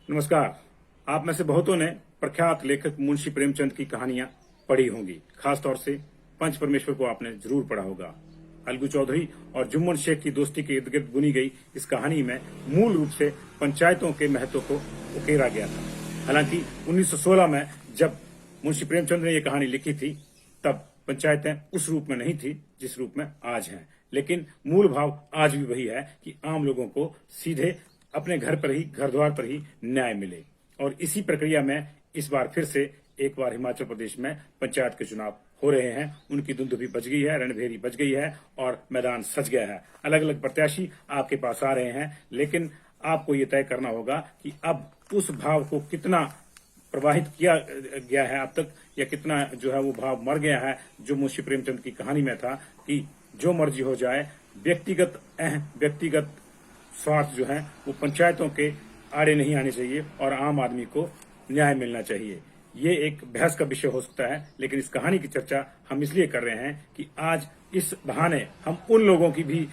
नमस्कार। आप में से बहुतों ने प्रख्यात लेखक मुंशी प्रेमचंद की कहानियां पढ़ी होंगी। खासतौर से पंच परमेश्वर को आपने जरूर पढ़ा होगा। अलगू चौधरी और जुम्मन शेख की दोस्ती के इर्द गिर्द बुनी गई इस कहानी में मूल रूप से पंचायतों के महत्व को उकेरा गया था। हालांकि 1916 में जब मुंशी प्रेमचंद ने यह कहानी लिखी थी तब पंचायतें उस रूप में नहीं थी जिस रूप में आज हैं। लेकिन मूल भाव आज भी वही है कि आम लोगों को सीधे अपने घर पर ही, घर द्वार पर ही न्याय मिले। और इसी प्रक्रिया में इस बार फिर से एक बार हिमाचल प्रदेश में पंचायत के चुनाव हो रहे हैं। उनकी धुंधुभी बज गई है, रणभेरी बज गई है और मैदान सज गया है। अलग अलग प्रत्याशी आपके पास आ रहे हैं, लेकिन आपको ये तय करना होगा कि अब उस भाव को कितना प्रवाहित किया गया है अब तक, या कितना जो है वो भाव मर गया है जो मुंशी प्रेमचंद की कहानी में था कि जो मर्जी हो जाए, व्यक्तिगत स्वार्थ जो है वो पंचायतों के आड़े नहीं आने चाहिए और आम आदमी को न्याय मिलना चाहिए। ये एक बहस का विषय हो सकता है, लेकिन इस कहानी की चर्चा हम इसलिए कर रहे हैं कि आज इस बहाने हम उन लोगों की भी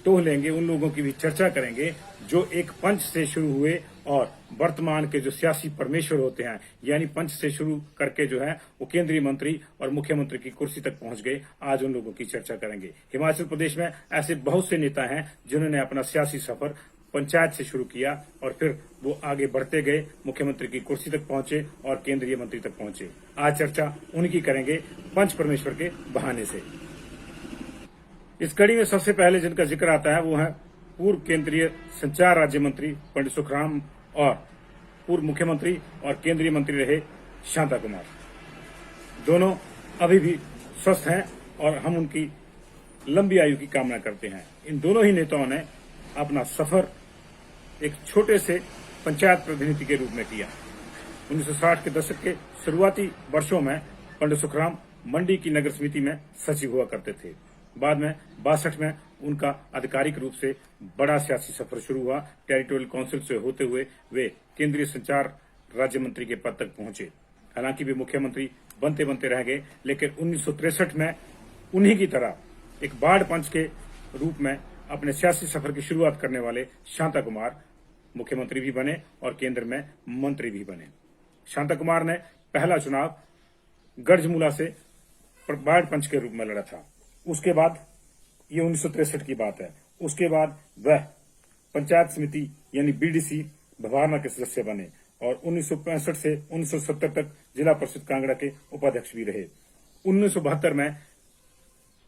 टोह लेंगे, उन लोगों की भी चर्चा करेंगे जो एक पंच से शुरू हुए और वर्तमान के जो सियासी परमेश्वर होते हैं, यानी पंच से शुरू करके जो है वो केंद्रीय मंत्री और मुख्यमंत्री की कुर्सी तक पहुंच गए। आज उन लोगों की चर्चा करेंगे। हिमाचल प्रदेश में ऐसे बहुत से नेता हैं जिन्होंने अपना सियासी सफर पंचायत से शुरू किया और फिर वो आगे बढ़ते गए, मुख्यमंत्री की कुर्सी तक पहुंचे और केंद्रीय मंत्री तक पहुंचे। आज चर्चा उनकी करेंगे पंच परमेश्वर के बहाने से। इस कड़ी में सबसे पहले जिनका जिक्र आता है वो है पूर्व केंद्रीय संचार राज्य मंत्री पंडित सुखराम और पूर्व मुख्यमंत्री और केंद्रीय मंत्री रहे शांता कुमार। दोनों अभी भी स्वस्थ हैं और हम उनकी लंबी आयु की कामना करते हैं। इन दोनों ही नेताओं ने अपना सफर एक छोटे से पंचायत प्रतिनिधि के रूप में किया। 1960 के दशक के शुरुआती वर्षों में पंडित सुखराम मंडी की नगर समिति में सचिव हुआ करते थे। बाद में 62 में उनका आधिकारिक रूप से बड़ा सियासी सफर शुरू हुआ। टेरिटोरियल काउंसिल से होते हुए वे केंद्रीय संचार राज्य मंत्री के पद तक पहुंचे। हालांकि वे मुख्यमंत्री बनते बनते रह गए, लेकिन 1963 में उन्हीं की तरह एक बाढ़ पंच के रूप में अपने सियासी सफर की शुरुआत करने वाले शांता कुमार मुख्यमंत्री भी बने और केंद्र में मंत्री भी बने। शांता कुमार ने पहला चुनाव गढ़जमूला से बाढ़ पंच के रूप में लड़ा था। उसके बाद, ये 1963 की बात है, उसके बाद वह पंचायत समिति यानी बीडीसी भवारना के सदस्य बने और 1965 से 1970 तक जिला परिषद कांगड़ा के उपाध्यक्ष भी रहे। 1972 में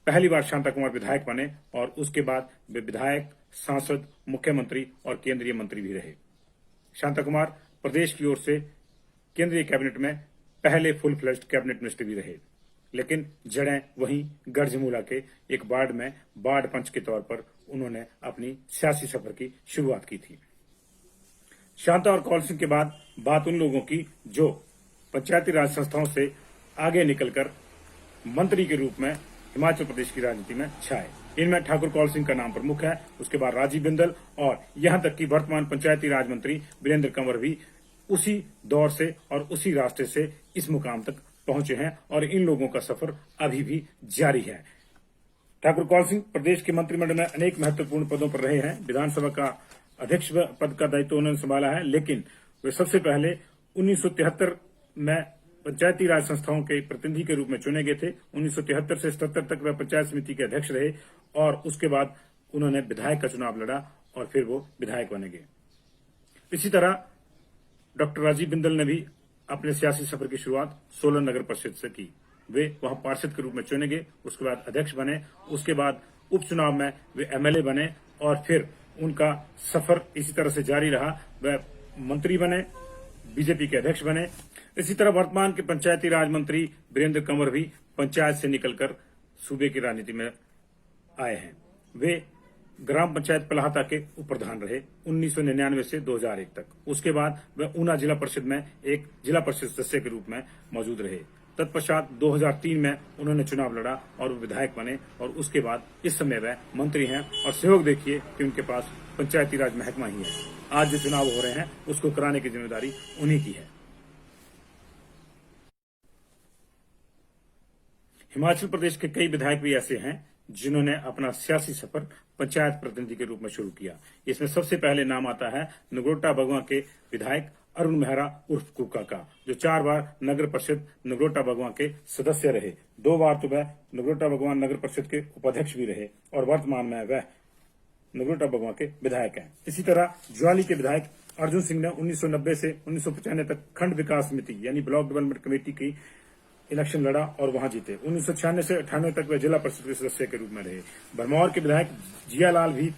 पहली बार शांता कुमार विधायक बने और उसके बाद वे विधायक, सांसद, मुख्यमंत्री और केंद्रीय मंत्री भी रहे। शांता कुमार प्रदेश की ओर से केंद्रीय कैबिनेट में पहले फुल फ्लेज्ड कैबिनेट मिनिस्टर भी रहे, लेकिन जड़ें वहीं गढ़जमूला के एक वार्ड में वार्ड पंच के तौर पर उन्होंने अपनी सियासी सफर की शुरुआत की थी। शांता और कौल सिंह के बाद बात उन लोगों की जो पंचायती राज संस्थाओं से आगे निकलकर मंत्री के रूप में हिमाचल प्रदेश की राजनीति में छाए। इनमें ठाकुर कौल सिंह का नाम प्रमुख है, उसके बाद राजीव बिंदल और यहां तक कि वर्तमान पंचायती राज मंत्री वीरेंद्र कंवर भी उसी दौर से और उसी रास्ते से इस मुकाम तक पहुंचे हैं और इन लोगों का सफर अभी भी जारी है। ठाकुर कौल सिंह प्रदेश के मंत्रिमंडल में अनेक महत्वपूर्ण पदों पर रहे हैं। विधानसभा का अध्यक्ष पद का दायित्व उन्होंने संभाला है, लेकिन वे सबसे पहले 1973 में पंचायती राज संस्थाओं के प्रतिनिधि के रूप में चुने गए थे। 1973 से 77 तक वे पंचायत समिति के अध्यक्ष रहे और उसके बाद उन्होंने विधायक का चुनाव लड़ा और फिर वो विधायक बने गए। इसी तरह डॉक्टर राजीव बिंदल ने भी अपने सियासी सफर की शुरुआत सोलन नगर परिषद से की। वे वहां पार्षद के रूप में चुने गए, उसके बाद अध्यक्ष बने, उसके बाद उपचुनाव में वे एमएलए बने और फिर उनका सफर इसी तरह से जारी रहा। वे मंत्री बने, बीजेपी के अध्यक्ष बने। इसी तरह वर्तमान के पंचायती राज मंत्री वीरेंद्र कंवर भी पंचायत से निकलकर सूबे की राजनीति में आए हैं। वे ग्राम पंचायत पलाहता के उप प्रधान रहे 1999 से 2001 तक। उसके बाद वह ऊना जिला परिषद में एक जिला परिषद सदस्य के रूप में मौजूद रहे। तत्पश्चात 2003 में उन्होंने चुनाव लड़ा और वो विधायक बने और उसके बाद इस समय वह मंत्री हैं और सहयोग देखिए कि उनके पास पंचायती राज महकमा ही है। आज जो चुनाव हो रहे हैं उसको कराने की जिम्मेदारी उन्हीं की है। हिमाचल प्रदेश के कई विधायक भी ऐसे हैं जिन्होंने अपना सियासी सफर पंचायत प्रतिनिधि के रूप में शुरू किया। इसमें सबसे पहले नाम आता है नगरोटा बगवां के विधायक अरुण मेहरा उर्फ कुका का, जो 4 बार नगर परिषद नगरोटा बगवां के सदस्य रहे। 2 बार तो वह नगरोटा बगवां नगर परिषद के उपाध्यक्ष भी रहे और वर्तमान में वह नगरोटा बगवां के विधायक हैं। इसी तरह ज्वाली के विधायक अर्जुन सिंह ने 1990 से 1995 तक खंड विकास समिति यानी ब्लॉक डेवलपमेंट कमेटी की इलेक्शन लड़ा और वहां जीते। 1996 से 98 तक वे जिला परिषद के सदस्य के रूप में रहे। भरमौर के विधायक जियालाल भी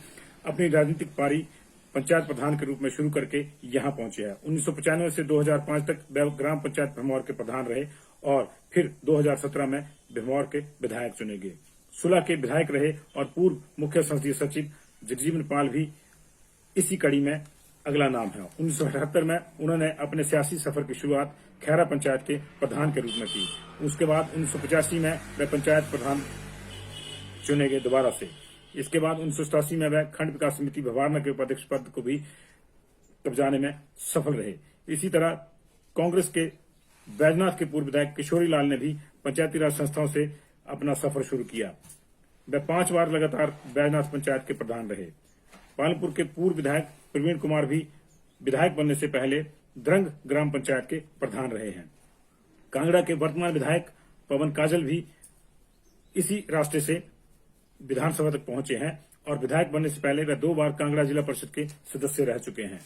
अपनी राजनीतिक पारी पंचायत प्रधान के रूप में शुरू करके यहां पहुंचे हैं। 1995 से 2005 तक वे ग्राम पंचायत भरमौर के प्रधान रहे और फिर 2017 में भरमौर के विधायक चुने गए। सुलह के विधायक रहे और पूर्व मुख्य संसदीय सचिव जगजीवन पाल भी इसी कड़ी में अगला नाम है। 1978 में उन्होंने अपने सियासी सफर की शुरुआत खैरा पंचायत के प्रधान के रूप में की। उसके बाद 1985 में वे पंचायत प्रधान चुने गए दोबारा से। इसके बाद 1987 में वह खंड विकास समिति भवारना के उपाध्यक्ष पद को भी कब्जाने में सफल रहे। इसी तरह कांग्रेस के बैजनाथ के पूर्व विधायक किशोरी लाल ने भी पंचायती राज संस्थाओं से अपना सफर शुरू किया। वे 5 बार लगातार बैजनाथ पंचायत के प्रधान रहे। पालमपुर के पूर्व विधायक प्रवीण कुमार भी विधायक बनने से पहले द्रंग ग्राम पंचायत के प्रधान रहे हैं। कांगड़ा के वर्तमान विधायक पवन काजल भी इसी रास्ते से विधानसभा तक पहुंचे हैं और विधायक बनने से पहले वे 2 बार कांगड़ा जिला परिषद के सदस्य रह चुके हैं।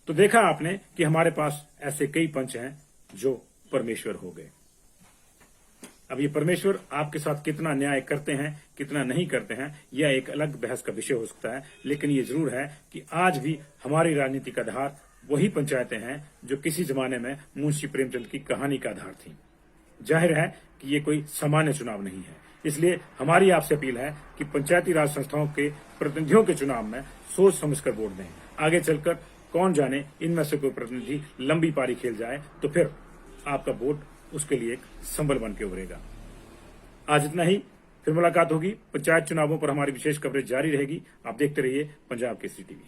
तो देखा आपने कि हमारे पास ऐसे कई पंच हैं जो परमेश्वर हो गए। अब ये परमेश्वर आपके साथ कितना न्याय करते हैं, कितना नहीं करते हैं, यह एक अलग बहस का विषय हो सकता है। लेकिन ये जरूर है कि आज भी हमारी राजनीति का आधार वही पंचायतें हैं जो किसी जमाने में मुंशी प्रेमचंद की कहानी का आधार थी। जाहिर है कि ये कोई सामान्य चुनाव नहीं है, इसलिए हमारी आपसे अपील है कि पंचायती राज संस्थाओं के प्रतिनिधियों के चुनाव में सोच समझकर वोट दें। आगे चलकर कौन जाने इनमें से कोई प्रतिनिधि लंबी पारी खेल जाए तो फिर आपका वोट उसके लिए एक संबल बन के उभरेगा। आज इतना ही, फिर मुलाकात होगी। पंचायत चुनावों पर हमारी विशेष कवरेज जारी रहेगी। आप देखते रहिए पंजाब केसरी टीवी।